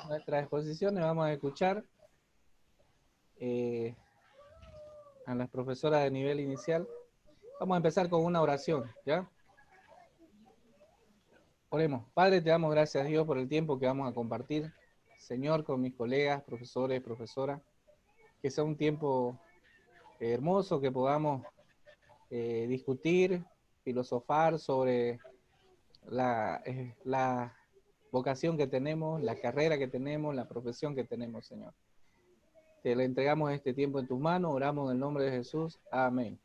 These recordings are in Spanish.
nuestras exposiciones vamos a escuchar a las profesoras de nivel inicial. Vamos a empezar con una oración, ¿ya? Oremos. Padre, te damos gracias, Dios, por el tiempo que vamos a compartir, Señor, con mis colegas, profesores, profesoras, que sea un tiempo hermoso, que podamos discutir, filosofar sobre la vocación que tenemos, la carrera que tenemos, la profesión que tenemos, Señor. Te le entregamos este tiempo en tus manos, oramos en el nombre de Jesús. Amén.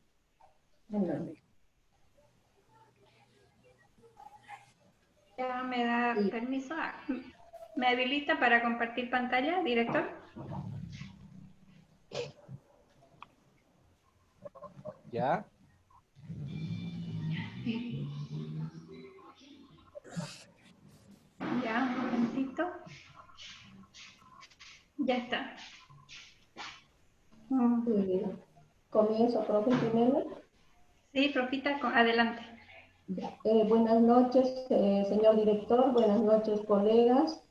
Amén. Ya me da permiso. ¿Me habilita para compartir pantalla, director? ¿Ya? Ya, un momentito. Ya está. Comienzo, profe Jiménez. Sí, profita, adelante. Buenas noches, señor director, buenas noches, colegas.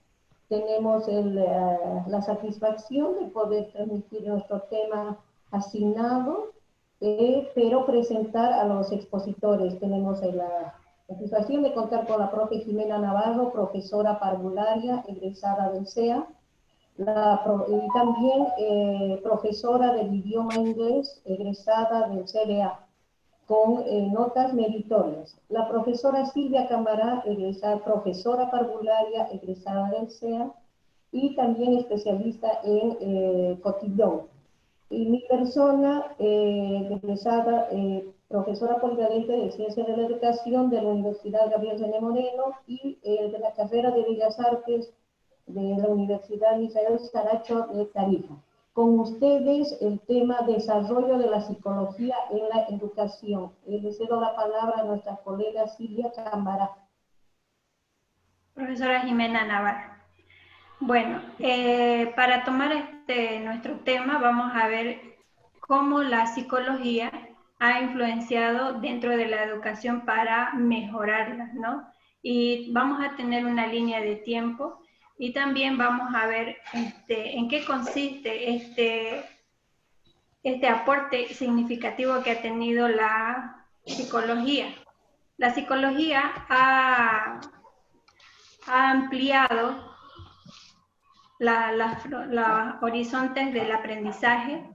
Tenemos la satisfacción de poder transmitir nuestro tema asignado, pero presentar a los expositores. Tenemos la satisfacción de contar con la profe Jimena Navarro, profesora parvularia, egresada del CEA, y también profesora del idioma inglés, egresada del CLA, con notas meritorias. La profesora Silvia Camará, profesora parvularia, egresada del CEA, y también especialista en cotillón. Y mi persona, egresada, profesora polivalente de Ciencias de la Educación de la Universidad Gabriel René Moreno y de la carrera de Bellas Artes de la Universidad Misael Saracho de Tarija. Con ustedes el tema desarrollo de la psicología en la educación. Le cedo la palabra a nuestra colega Silvia Cámara. Profesora Jimena Navarro. Bueno, para tomar nuestro tema vamos a ver cómo la psicología ha influenciado dentro de la educación para mejorarla, ¿no? Y vamos a tener una línea de tiempo y también vamos a ver en qué consiste este aporte significativo que ha tenido la psicología. La psicología ha ampliado los horizontes del aprendizaje,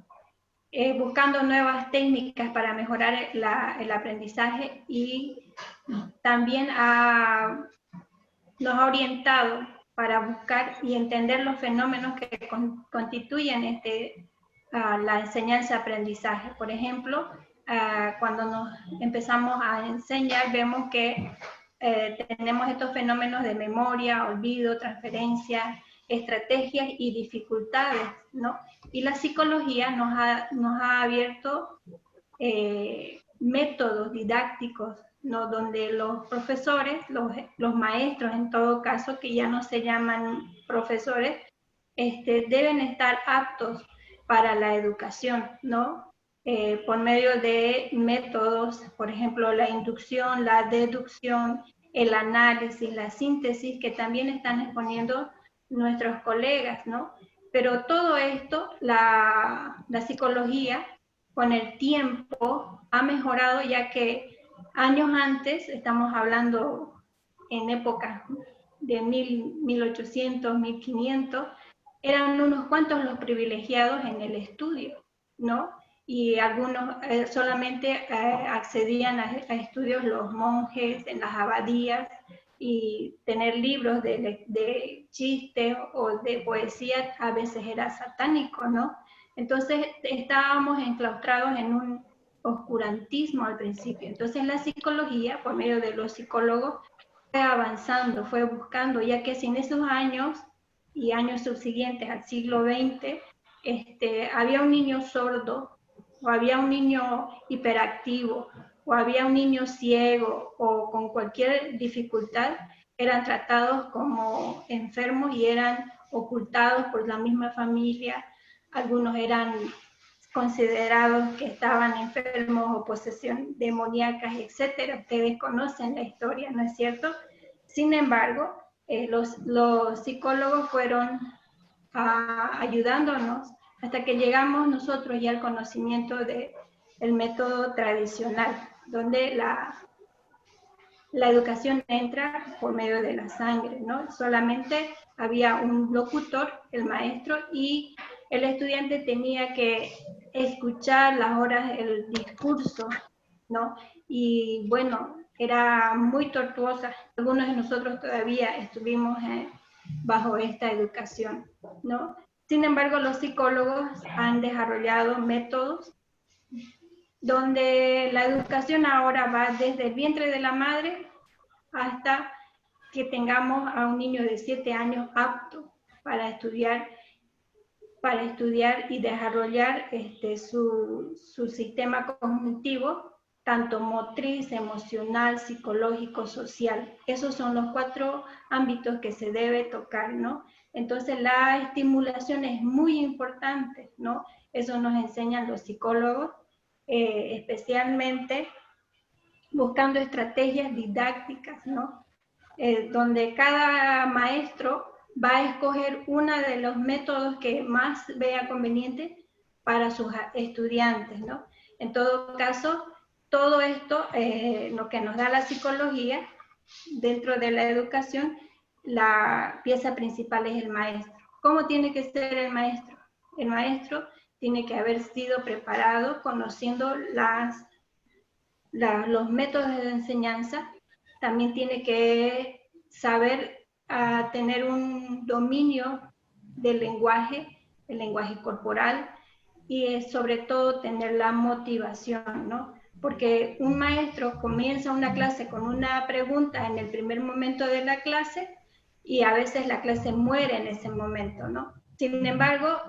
buscando nuevas técnicas para mejorar el aprendizaje y también nos ha orientado para buscar y entender los fenómenos que constituyen la enseñanza-aprendizaje. Por ejemplo, cuando nos empezamos a enseñar, vemos que tenemos estos fenómenos de memoria, olvido, transferencia, estrategias y dificultades, ¿no? Y la psicología nos ha abierto métodos didácticos, ¿no? Donde los profesores, los maestros en todo caso, que ya no se llaman profesores, deben estar aptos para la educación, ¿no? Por medio de métodos, por ejemplo, la inducción, la deducción, el análisis, la síntesis, que también están exponiendo nuestros colegas, ¿no? Pero todo esto, la psicología, con el tiempo, ha mejorado, ya que años antes, estamos hablando en épocas de 1800, 1500, eran unos cuantos los privilegiados en el estudio, ¿no? Y algunos solamente accedían a estudios los monjes en las abadías, y tener libros de chistes o de poesía a veces era satánico, ¿no? Entonces estábamos enclaustrados en un oscurantismo al principio. Entonces la psicología, por medio de los psicólogos, fue avanzando, fue buscando, ya que si en esos años y años subsiguientes al siglo XX, había un niño sordo, o había un niño hiperactivo, o había un niño ciego, o con cualquier dificultad, eran tratados como enfermos y eran ocultados por la misma familia. Algunos eran considerados que estaban enfermos o posesión demoníacas, etcétera. Ustedes conocen la historia, ¿no es cierto? Sin embargo, Los psicólogos fueron ayudándonos hasta que llegamos nosotros ya al conocimiento del método tradicional, donde la educación entra por medio de la sangre, ¿no? Solamente había un locutor, el maestro, y el estudiante tenía que escuchar las horas, el discurso, ¿no? Y bueno, era muy tortuosa. Algunos de nosotros todavía estuvimos bajo esta educación, ¿no? Sin embargo, los psicólogos han desarrollado métodos donde la educación ahora va desde el vientre de la madre hasta que tengamos a un niño de 7 años apto para estudiar y desarrollar su sistema cognitivo, tanto motriz, emocional, psicológico, social. Esos son los 4 ámbitos que se debe tocar, ¿no? Entonces la estimulación es muy importante, ¿no? Eso nos enseñan los psicólogos, especialmente buscando estrategias didácticas, ¿no? Donde cada maestro va a escoger uno de los métodos que más vea conveniente para sus estudiantes, ¿no? En todo caso, todo esto, lo que nos da la psicología, dentro de la educación, la pieza principal es el maestro. ¿Cómo tiene que ser el maestro? El maestro tiene que haber sido preparado conociendo los métodos de enseñanza, también tiene que saber tener un dominio del lenguaje, el lenguaje corporal, y sobre todo tener la motivación, ¿no? Porque un maestro comienza una clase con una pregunta en el primer momento de la clase y a veces la clase muere en ese momento, ¿no? Sin embargo,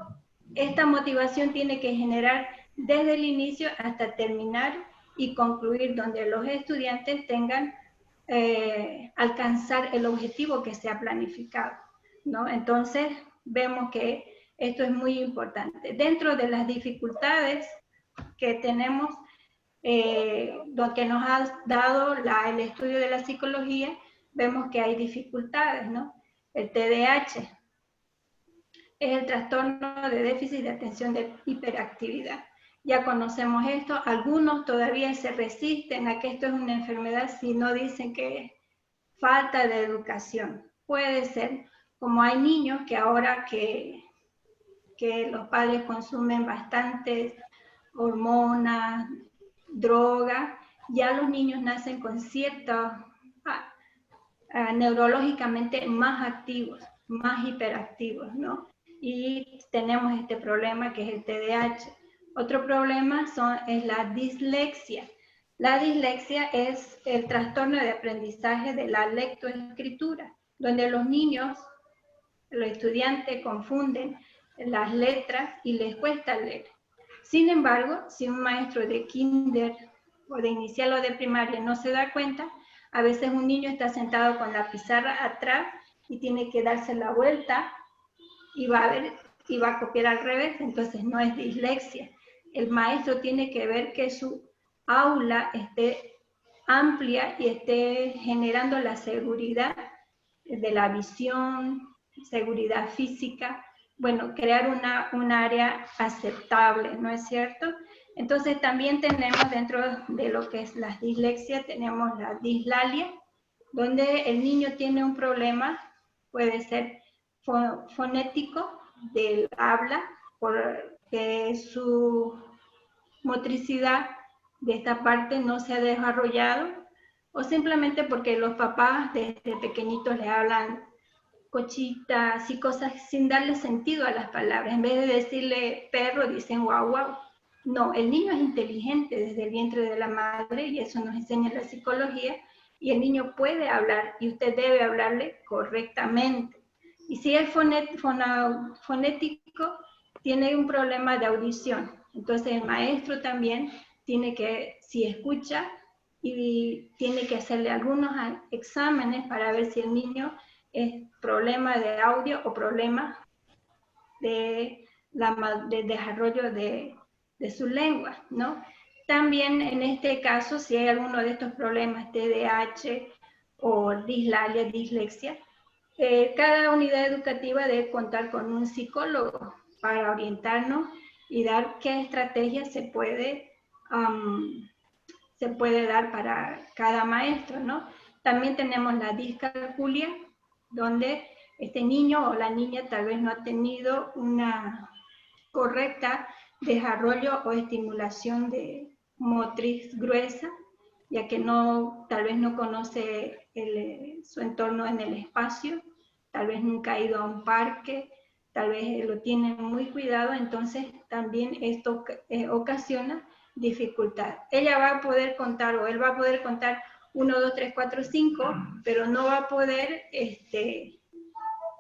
esta motivación tiene que generar desde el inicio hasta terminar y concluir, donde los estudiantes tengan alcanzar el objetivo que se ha planificado, ¿no? Entonces, vemos que esto es muy importante. Dentro de las dificultades que tenemos, lo que nos ha dado el estudio de la psicología, vemos que hay dificultades, ¿no? El TDAH es el trastorno de déficit de atención de hiperactividad. Ya conocemos esto, algunos todavía se resisten a que esto es una enfermedad si no dicen que es falta de educación. Puede ser, como hay niños que ahora que los padres consumen bastantes hormonas, drogas, ya los niños nacen con ciertos neurológicamente más activos, más hiperactivos, ¿no? Y tenemos este problema que es el TDAH. Otro problema es la dislexia. La dislexia es el trastorno de aprendizaje de la lectoescritura, donde los niños, los estudiantes confunden las letras y les cuesta leer. Sin embargo, si un maestro de kinder o de inicial o de primaria no se da cuenta, a veces un niño está sentado con la pizarra atrás y tiene que darse la vuelta y va a copiar al revés, entonces no es dislexia. El maestro tiene que ver que su aula esté amplia y esté generando la seguridad de la visión, seguridad física, bueno, crear un área aceptable, ¿no es cierto? Entonces también tenemos dentro de lo que es la dislexia, tenemos la dislalia, donde el niño tiene un problema, puede ser fonético del habla, porque su motricidad de esta parte no se ha desarrollado, o simplemente porque los papás desde pequeñitos le hablan cochitas y cosas sin darle sentido a las palabras. En vez de decirle perro, dicen guau guau. No, el niño es inteligente desde el vientre de la madre y eso nos enseña la psicología, y el niño puede hablar y usted debe hablarle correctamente. Y si es fonético, tiene un problema de audición. Entonces el maestro también tiene que, si escucha, y tiene que hacerle algunos exámenes para ver si el niño es problema de audio o problema de desarrollo de su lengua, ¿no? También en este caso, si hay alguno de estos problemas, TDAH o dislalia, dislexia, Cada unidad educativa debe contar con un psicólogo para orientarnos y dar qué estrategia se puede dar para cada maestro, ¿no? También tenemos la discalculia, donde este niño o la niña tal vez no ha tenido una correcta desarrollo o estimulación de motriz gruesa, ya que tal vez no conoce su entorno en el espacio, tal vez nunca ha ido a un parque, tal vez lo tiene muy cuidado, entonces también esto ocasiona dificultad. Ella va a poder contar, o él va a poder contar 1, 2, 3, 4, 5, pero no va a poder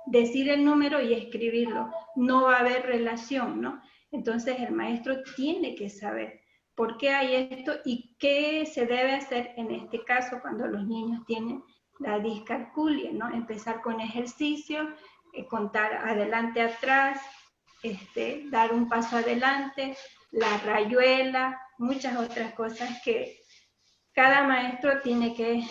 decir el número y escribirlo. No va a haber relación, ¿no? Entonces el maestro tiene que saber por qué hay esto y qué se debe hacer en este caso cuando los niños tienen la discalculia, ¿no? Empezar con ejercicio, contar adelante, atrás, dar un paso adelante, la rayuela, muchas otras cosas que cada maestro tiene que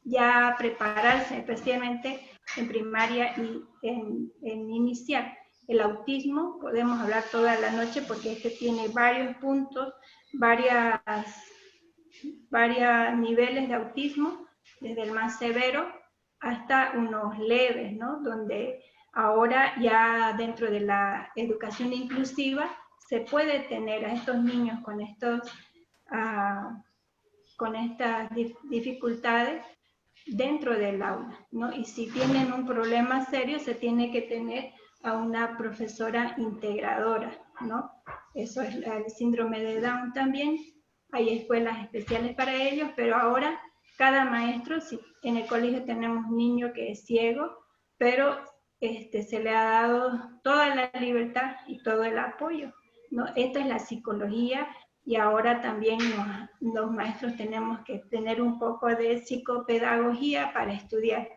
ya prepararse, especialmente en primaria y en inicial. El autismo, podemos hablar toda la noche porque tiene varios puntos, varios niveles de autismo, desde el más severo hasta unos leves, ¿no? Donde ahora ya dentro de la educación inclusiva se puede tener a estos niños con estas dificultades dentro del aula, ¿no? Y si tienen un problema serio, se tiene que tener a una profesora integradora, ¿no? Eso es el síndrome de Down también. Hay escuelas especiales para ellos, pero ahora cada maestro, si en el colegio tenemos un niño que es ciego, pero se le ha dado toda la libertad y todo el apoyo, ¿no? Esta es la psicología. Y ahora también los maestros tenemos que tener un poco de psicopedagogía para estudiar.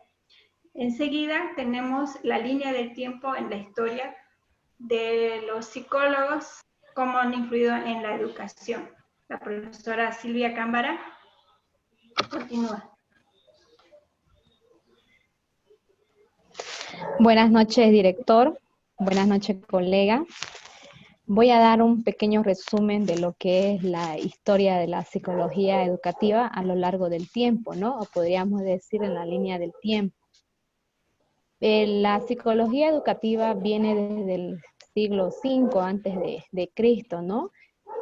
Enseguida tenemos la línea del tiempo en la historia de los psicólogos, cómo han influido en la educación. La profesora Silvia Cámbara continúa. Buenas noches, director. Buenas noches, colega. Voy a dar un pequeño resumen de lo que es la historia de la psicología educativa a lo largo del tiempo, ¿no? O podríamos decir en la línea del tiempo. La psicología educativa viene desde el siglo V antes de Cristo, ¿no?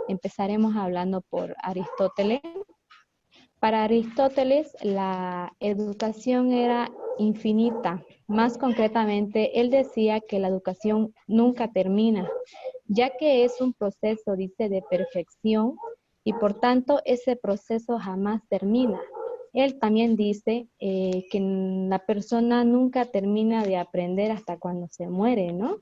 Empezaremos hablando por Aristóteles. Para Aristóteles, la educación era infinita. Más concretamente, él decía que la educación nunca termina, ya que es un proceso, dice, de perfección y por tanto ese proceso jamás termina. Él también dice que la persona nunca termina de aprender hasta cuando se muere, ¿no?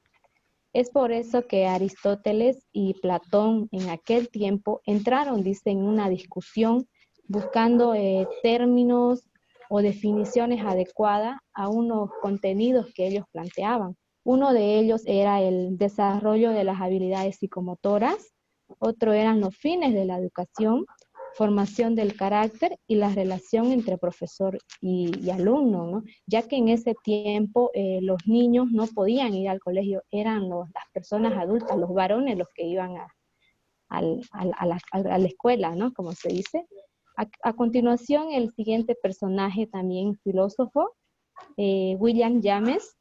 Es por eso que Aristóteles y Platón en aquel tiempo entraron, dice, en una discusión buscando términos o definiciones adecuadas a unos contenidos que ellos planteaban. Uno de ellos era el desarrollo de las habilidades psicomotoras, otro eran los fines de la educación, formación del carácter y la relación entre profesor y alumno, ¿no? Ya que en ese tiempo los niños no podían ir al colegio, eran las personas adultas, los varones los que iban a la escuela, ¿no? Como se dice. A continuación, el siguiente personaje también filósofo, William James.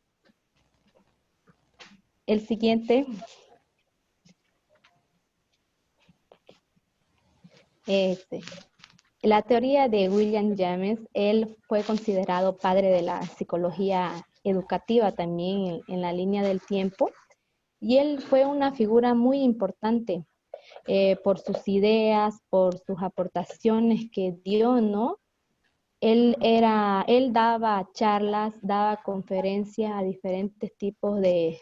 El siguiente, la teoría de William James, él fue considerado padre de la psicología educativa también en la línea del tiempo, y él fue una figura muy importante por sus ideas, por sus aportaciones que dio, ¿no? Él daba charlas, daba conferencias a diferentes tipos de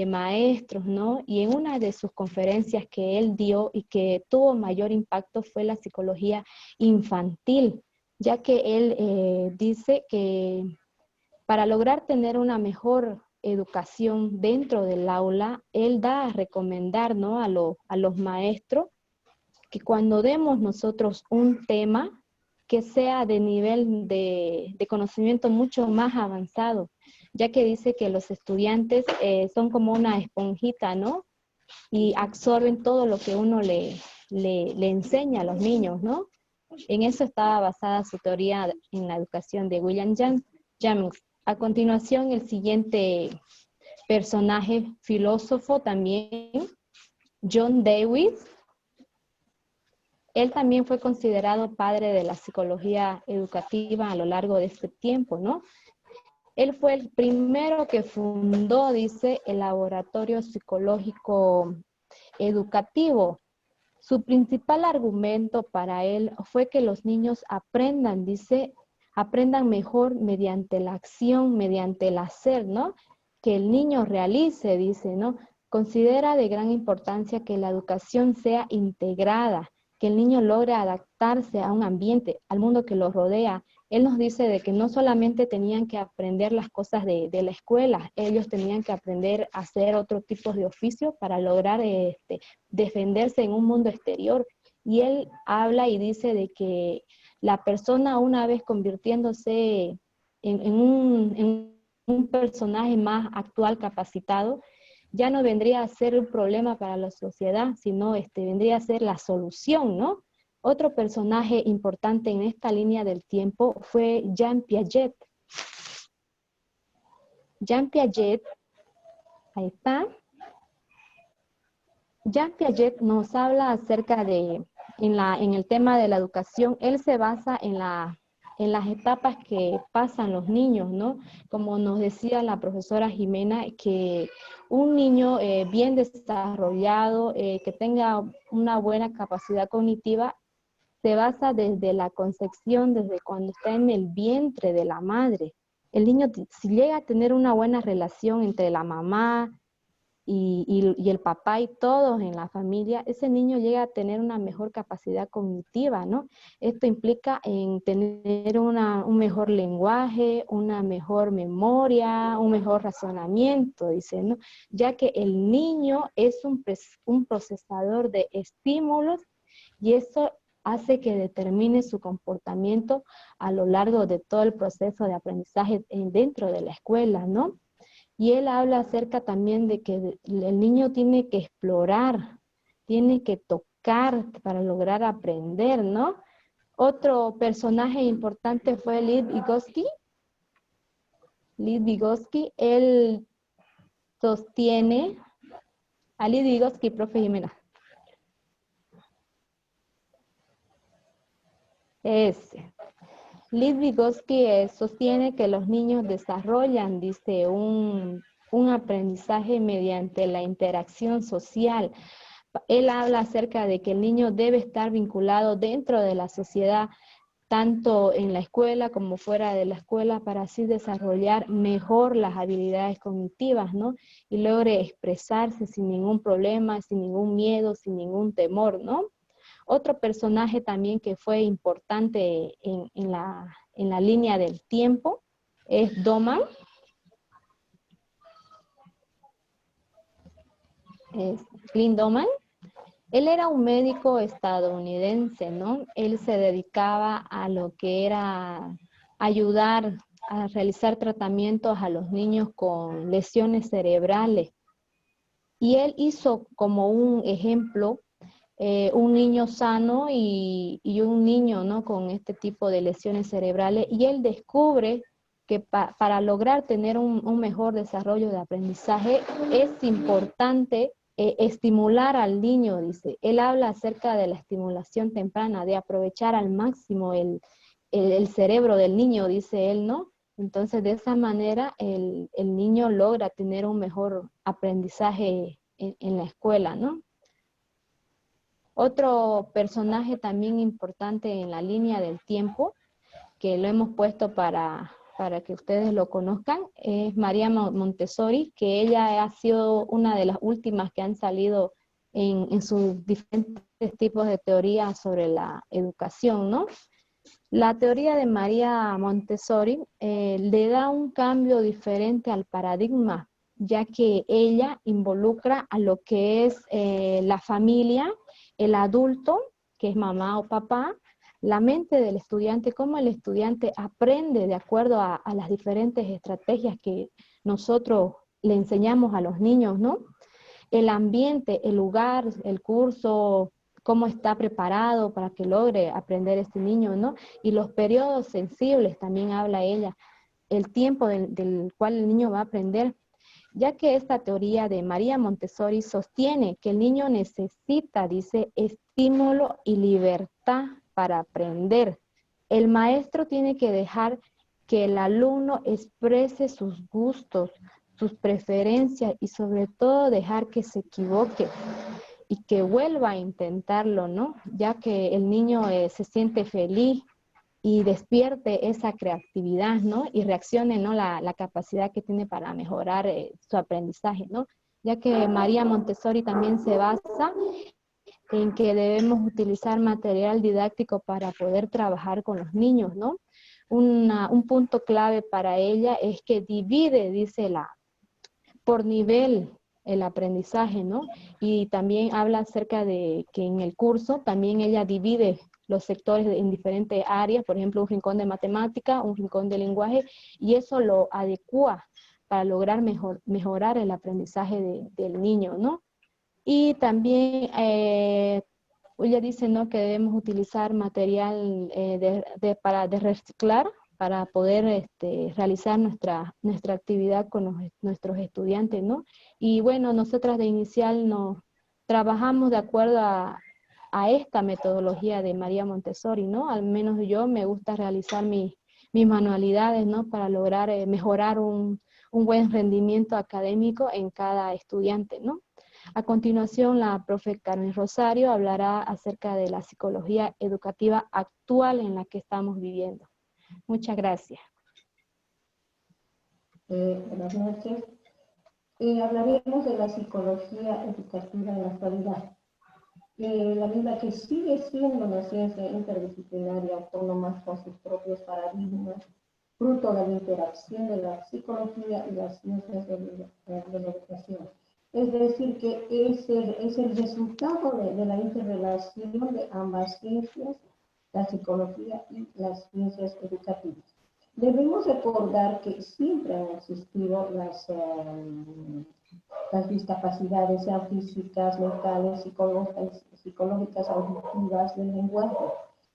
maestros, ¿no? Y en una de sus conferencias que él dio y que tuvo mayor impacto fue la psicología infantil, ya que él dice que para lograr tener una mejor educación dentro del aula, él da a recomendar, ¿no? a los maestros que cuando demos nosotros un tema, que sea de nivel de conocimiento mucho más avanzado, ya que dice que los estudiantes son como una esponjita, ¿no? Y absorben todo lo que uno le enseña a los niños, ¿no? En eso estaba basada su teoría en la educación de William James. A continuación, el siguiente personaje filósofo también, John Dewey. Él también fue considerado padre de la psicología educativa a lo largo de este tiempo, ¿no? Él fue el primero que fundó, dice, el laboratorio psicológico educativo. Su principal argumento para él fue que los niños aprendan, dice, aprendan mejor mediante la acción, mediante el hacer, ¿no? Que el niño realice, dice, ¿no? Considera de gran importancia que la educación sea integrada, que el niño logre adaptarse a un ambiente, al mundo que lo rodea. Él nos dice de que no solamente tenían que aprender las cosas de la escuela, ellos tenían que aprender a hacer otro tipo de oficio para lograr defenderse en un mundo exterior. Y él habla y dice de que la persona, una vez convirtiéndose en un personaje más actual, capacitado, ya no vendría a ser un problema para la sociedad, sino vendría a ser la solución, ¿no? Otro personaje importante en esta línea del tiempo fue Jean Piaget. Jean Piaget, ahí está. Jean Piaget nos habla acerca de, en el tema de la educación, él se basa en las etapas que pasan los niños, ¿no? Como nos decía la profesora Jimena, que un niño bien desarrollado, que tenga una buena capacidad cognitiva, se basa desde la concepción, desde cuando está en el vientre de la madre. El niño, si llega a tener una buena relación entre la mamá y el papá y todos en la familia, ese niño llega a tener una mejor capacidad cognitiva, ¿no? Esto implica en tener un mejor lenguaje, una mejor memoria, un mejor razonamiento, dice, ¿no? Ya que el niño es un procesador de estímulos y eso hace que determine su comportamiento a lo largo de todo el proceso de aprendizaje dentro de la escuela, ¿no? Y él habla acerca también de que el niño tiene que explorar, tiene que tocar para lograr aprender, ¿no? Otro personaje importante fue Lev Vygotsky. Lev Vygotsky, él sostiene, a Lev Vygotsky, profe Jimena. Lev Vygotsky sostiene que los niños desarrollan, dice, un aprendizaje mediante la interacción social. Él habla acerca de que el niño debe estar vinculado dentro de la sociedad, tanto en la escuela como fuera de la escuela, para así desarrollar mejor las habilidades cognitivas, ¿no? Y logre expresarse sin ningún problema, sin ningún miedo, sin ningún temor, ¿no? Otro personaje también que fue importante en la línea del tiempo es Doman. Es Clint Doman. Él era un médico estadounidense, ¿no? Él se dedicaba a lo que era ayudar a realizar tratamientos a los niños con lesiones cerebrales. Y él hizo como un ejemplo un niño sano y un niño, ¿no?, con este tipo de lesiones cerebrales, y él descubre que para lograr tener un mejor desarrollo de aprendizaje es importante estimular al niño, dice. Él habla acerca de la estimulación temprana, de aprovechar al máximo el cerebro del niño, dice él, ¿no? Entonces, de esa manera, el niño logra tener un mejor aprendizaje en la escuela, ¿no? Otro personaje también importante en la línea del tiempo, que lo hemos puesto para que ustedes lo conozcan, es María Montessori, que ella ha sido una de las últimas que han salido en sus diferentes tipos de teorías sobre la educación, ¿no? La teoría de María Montessori le da un cambio diferente al paradigma, ya que ella involucra a lo que es la familia, el adulto, que es mamá o papá, la mente del estudiante, cómo el estudiante aprende de acuerdo a las diferentes estrategias que nosotros le enseñamos a los niños, ¿no? El ambiente, el lugar, el curso, cómo está preparado para que logre aprender este niño, ¿no? Y los periodos sensibles, también habla ella, el tiempo del cual el niño va a aprender, ya que esta teoría de María Montessori sostiene que el niño necesita, dice, estímulo y libertad para aprender. El maestro tiene que dejar que el alumno exprese sus gustos, sus preferencias y sobre todo dejar que se equivoque y que vuelva a intentarlo, ¿no? Ya que el niño se siente feliz y despierte esa creatividad, ¿no? Y reaccione, ¿no? La capacidad que tiene para mejorar su aprendizaje, ¿no? Ya que María Montessori también se basa en que debemos utilizar material didáctico para poder trabajar con los niños, ¿no? Un punto clave para ella es que divide, dice por nivel el aprendizaje, ¿no? Y también habla acerca de que en el curso también ella divide los sectores en diferentes áreas, por ejemplo, un rincón de matemática, un rincón de lenguaje, y eso lo adecua para lograr mejorar el aprendizaje del niño, ¿no? Y también ella dice, ¿no?, que debemos utilizar material de reciclar para poder realizar nuestra actividad con nuestros estudiantes, ¿no? Y bueno, nosotras de Inicial nos trabajamos de acuerdo a esta metodología de María Montessori, ¿no? Al menos yo me gusta realizar mis manualidades, ¿no? Para lograr mejorar un buen rendimiento académico en cada estudiante, ¿no? A continuación, la profe Carmen Rosario hablará acerca de la psicología educativa actual en la que estamos viviendo. Muchas gracias. Buenas noches. Hablaremos de la psicología educativa en la actualidad. La misma que sigue siendo una ciencia interdisciplinaria autónoma con sus propios paradigmas, fruto de la interacción de la psicología y las ciencias de la educación. Es decir, que es el resultado de la interrelación de ambas ciencias, la psicología y las ciencias educativas. Debemos recordar que siempre han existido las discapacidades, sean físicas, mentales, psicológicas, auditivas, del lenguaje,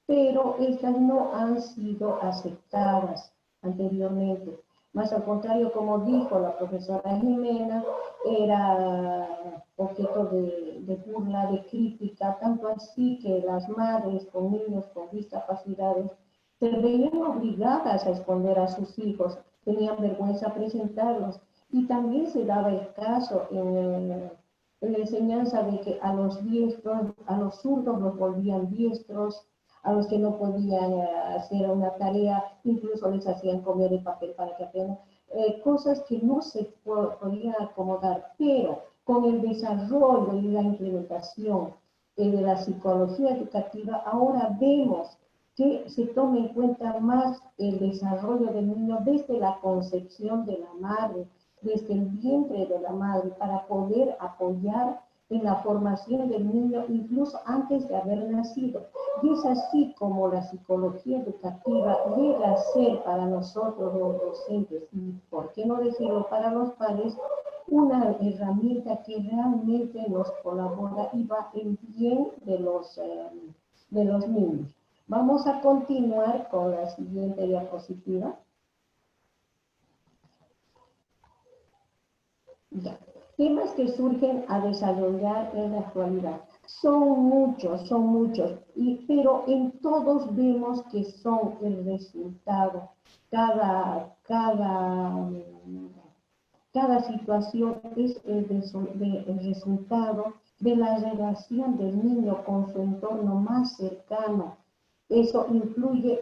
pero estas no han sido aceptadas anteriormente. Más al contrario, como dijo la profesora Jimena, era objeto de burla, de crítica, tanto así que las madres con niños con discapacidades se veían obligadas a esconder a sus hijos, tenían vergüenza presentarlos. Y también se daba el caso en la enseñanza de que a los diestros, a los zurdos los volvían diestros, a los que no podían hacer una tarea, incluso les hacían comer el papel para que aprendan. Cosas que no se podían acomodar, pero con el desarrollo y la implementación de la psicología educativa, ahora vemos que se tome en cuenta más el desarrollo del niño desde la concepción de la madre, desde el vientre de la madre, para poder apoyar en la formación del niño incluso antes de haber nacido. Y es así como la psicología educativa llega a ser para nosotros los docentes, y por qué no decirlo para los padres, una herramienta que realmente nos colabora y va en bien de los niños. Vamos a continuar con la siguiente diapositiva. Ya. Temas que surgen a desarrollar en la actualidad. Son muchos, pero en todos vemos que son el resultado. Cada situación es el resultado de la relación del niño con su entorno más cercano. Eso influye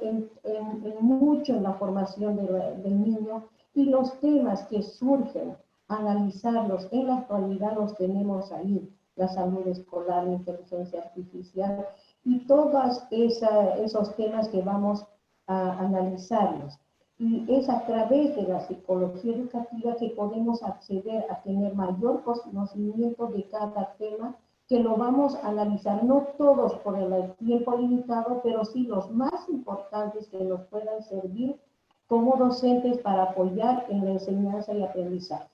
mucho en la formación del niño, y los temas que surgen, analizarlos en la actualidad los tenemos ahí: la salud escolar, la inteligencia artificial y todos esos temas que vamos a analizarlos. Y es a través de la psicología educativa que podemos acceder a tener mayor conocimiento de cada tema que lo vamos a analizar, no todos por el tiempo limitado, pero sí los más importantes que nos puedan servir como docentes para apoyar en la enseñanza y aprendizaje.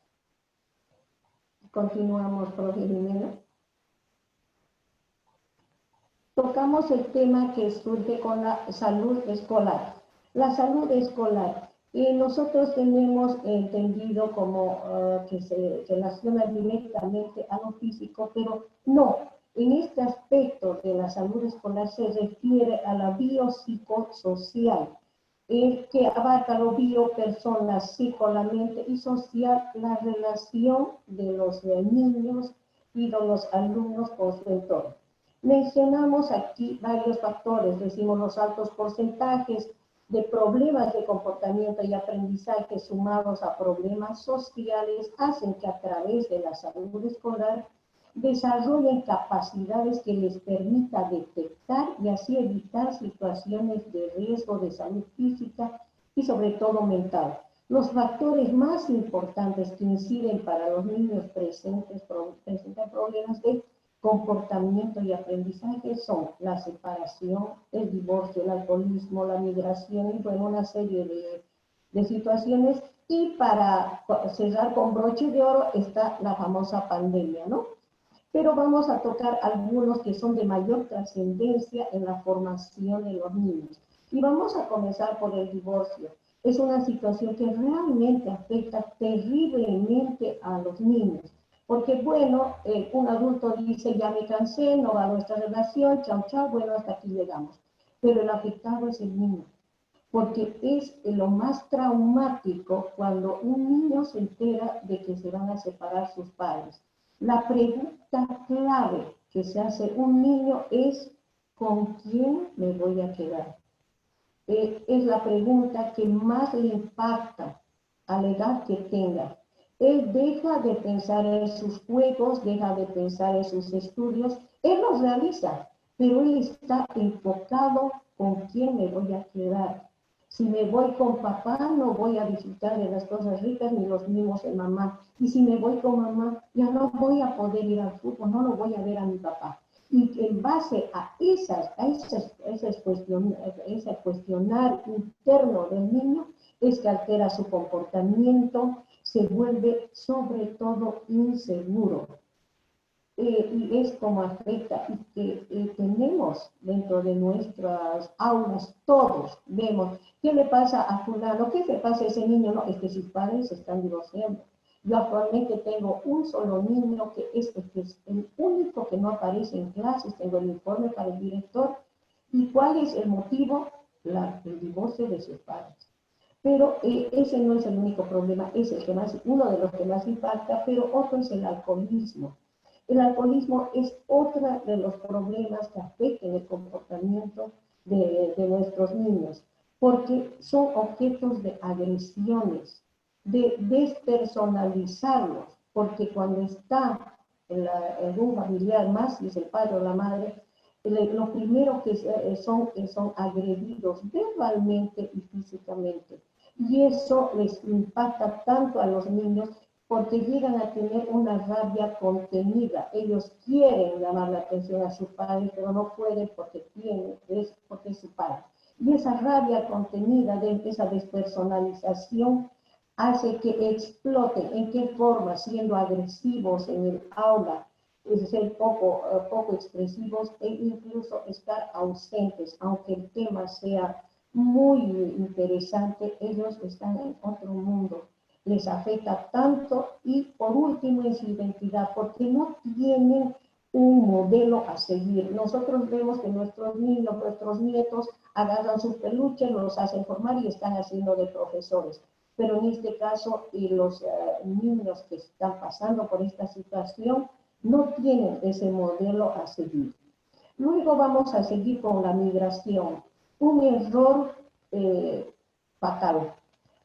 Continuamos, profe Jimena. Tocamos el tema que surge con la salud escolar. La salud escolar. Nosotros tenemos entendido como que se relaciona directamente a lo físico, pero no. En este aspecto de la salud escolar se refiere a la biopsicosocial, que abarca lo biopersonal, psico, la mente y social, la relación de los niños y de los alumnos con su entorno. Mencionamos aquí varios factores, decimos los altos porcentajes de problemas de comportamiento y aprendizaje sumados a problemas sociales hacen que a través de la salud escolar desarrollen capacidades que les permita detectar y así evitar situaciones de riesgo de salud física y sobre todo mental. Los factores más importantes que inciden para los niños presentan problemas de comportamiento y aprendizaje son la separación, el divorcio, el alcoholismo, la migración y bueno, una serie de situaciones. Y para cerrar con broche de oro está la famosa pandemia, ¿no? Pero vamos a tocar algunos que son de mayor trascendencia en la formación de los niños. Y vamos a comenzar por el divorcio. Es una situación que realmente afecta terriblemente a los niños. Porque, bueno, un adulto dice, ya me cansé, no va a nuestra relación, chao, chao, bueno, hasta aquí llegamos. Pero el afectado es el niño. Porque es lo más traumático cuando un niño se entera de que se van a separar sus padres. La pregunta clave que se hace un niño es, ¿con quién me voy a quedar? Es la pregunta que más le impacta a la edad que tenga. Él deja de pensar en sus juegos, deja de pensar en sus estudios, él los realiza, pero él está enfocado con quién me voy a quedar. Si me voy con papá, no voy a disfrutar de las cosas ricas ni los mimos de mamá. Y si me voy con mamá, ya no voy a poder ir al fútbol, no lo voy a ver a mi papá. Y en base a ese cuestionar interno del niño, es que altera su comportamiento, se vuelve sobre todo inseguro. Y es como afecta y que tenemos dentro de nuestras aulas, todos vemos, ¿qué le pasa a fulano? ¿Qué le pasa a ese niño? No, es que sus padres se están divorciando. Yo actualmente tengo un solo niño que es el único que no aparece en clases, tengo el informe para el director. ¿Y cuál es el motivo? El divorcio de sus padres. Pero ese no es el único problema, es el que más, uno de los que más impacta, pero otro es el alcoholismo. El alcoholismo es otro de los problemas que afectan el comportamiento de nuestros niños, porque son objetos de agresiones, de despersonalizarlos, porque cuando está en un familiar más, si es el padre o la madre, lo primero que son agredidos verbalmente y físicamente. Y eso les impacta tanto a los niños porque llegan a tener una rabia contenida. Ellos quieren llamar la atención a sus padres, pero no pueden porque es su padre. Y esa rabia contenida, esa despersonalización, hace que exploten. ¿En qué forma? Siendo agresivos en el aula, ser poco expresivos e incluso estar ausentes, aunque el tema sea muy interesante, ellos están en otro mundo. Les afecta tanto y por último en su identidad, porque no tienen un modelo a seguir. Nosotros vemos que nuestros niños, nuestros nietos agarran sus peluches, los hacen formar y están haciendo de profesores. Pero en este caso, los niños que están pasando por esta situación no tienen ese modelo a seguir. Luego vamos a seguir con la migración. Un error fatal,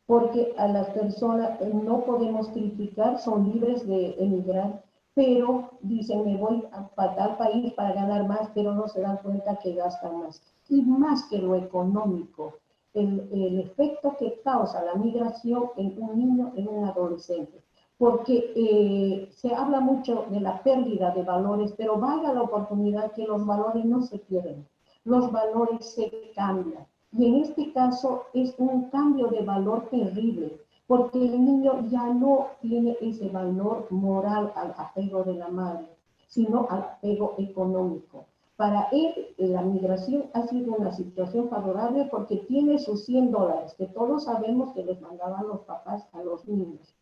porque a las personas no podemos criticar, son libres de emigrar, pero dicen me voy a tal país para ganar más, pero no se dan cuenta que gastan más. Y más que lo económico, el efecto que causa la migración en un niño, en un adolescente. porque se habla mucho de la pérdida de valores, pero vaya la oportunidad que los valores no se pierden, los valores se cambian. Y en este caso es un cambio de valor terrible, porque el niño ya no tiene ese valor moral al apego de la madre, sino al apego económico. Para él, la migración ha sido una situación favorable porque tiene sus 100 dólares, que todos sabemos que les mandaban los papás a los niños.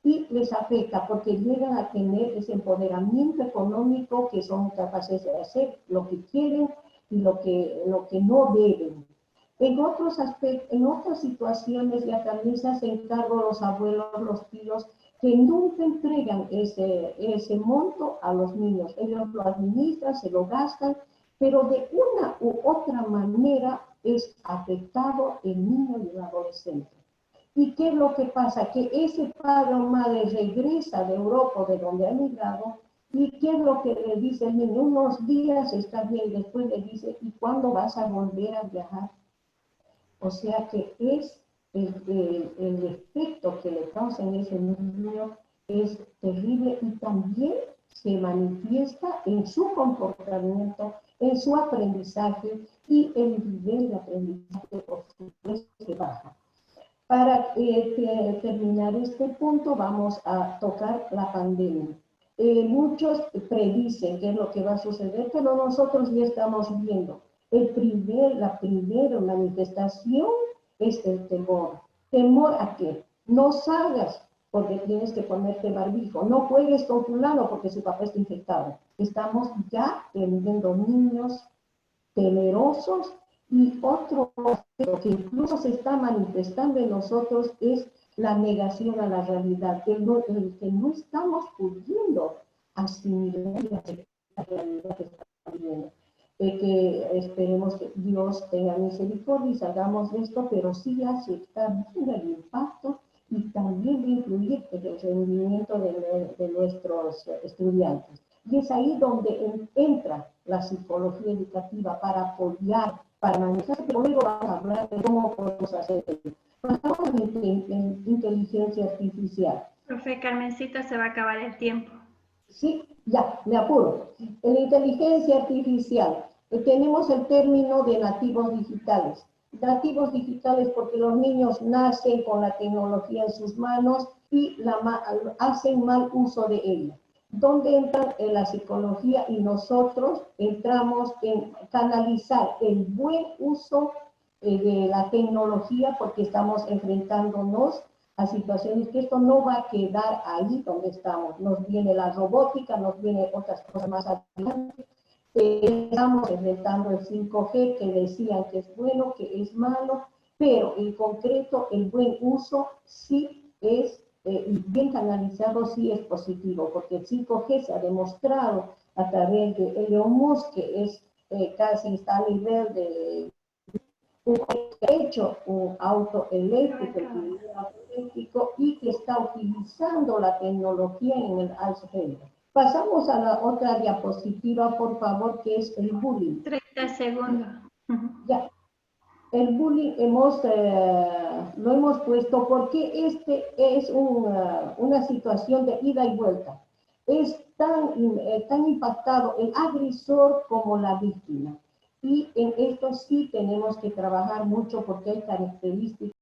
Y les afecta porque llegan a tener ese empoderamiento económico que son capaces de hacer lo que quieren y lo que no deben. En otros aspectos, en otras situaciones ya también se hacen cargo los abuelos, los tíos, que nunca entregan ese monto a los niños. Ellos lo administran, se lo gastan, pero de una u otra manera es afectado el niño y el adolescente. ¿Y qué es lo que pasa? Que ese padre o madre regresa de Europa o de donde ha migrado, ¿y qué es lo que le dice el niño? Unos días está bien, después le dice, ¿y cuándo vas a volver a viajar? O sea que es el efecto que le causa en ese niño es terrible y también se manifiesta en su comportamiento, en su aprendizaje y el nivel de aprendizaje por supuesto que baja. Para terminar este punto vamos a tocar la pandemia. Muchos predicen qué es lo que va a suceder, pero nosotros ya estamos viendo. La primera manifestación es el temor. ¿Temor a qué? No salgas porque tienes que ponerte barbijo. No juegues con fulano porque su papá está infectado. Estamos ya teniendo niños temerosos y otro aspecto que incluso se está manifestando en nosotros es la negación a la realidad, el que no estamos pudiendo asimilar la realidad que estamos viviendo. Que esperemos que Dios tenga misericordia y salgamos de esto, pero sí aceptar bien el impacto y también de influir en el rendimiento de nuestros estudiantes. Y es ahí donde entra la psicología educativa para apoyar, para manejar, pero luego vamos a hablar de cómo podemos hacerlo. Pasamos en inteligencia artificial. Profe Carmencita, se va a acabar el tiempo. Sí, ya, me apuro. En la inteligencia artificial tenemos el término de nativos digitales. Nativos digitales porque los niños nacen con la tecnología en sus manos y hacen mal uso de ella. ¿Dónde entran en la psicología? Y nosotros entramos en canalizar el buen uso de la tecnología porque estamos enfrentándonos a situaciones que esto no va a quedar ahí donde estamos. Nos viene la robótica, nos viene otras cosas más adelante. Estamos enfrentando el 5G que decían que es bueno, que es malo, pero en concreto el buen uso sí es bien canalizado, sí es positivo, porque el 5G se ha demostrado a través de Elon Musk, que es casi está a nivel de un auto eléctrico, y que está utilizando la tecnología en el Alzheimer. Pasamos a la otra diapositiva, por favor, que es el bullying. 30 segundos. Ya. El bullying lo hemos puesto porque este es una situación de ida y vuelta. Es tan impactado el agresor como la víctima. Y en esto sí tenemos que trabajar mucho porque hay características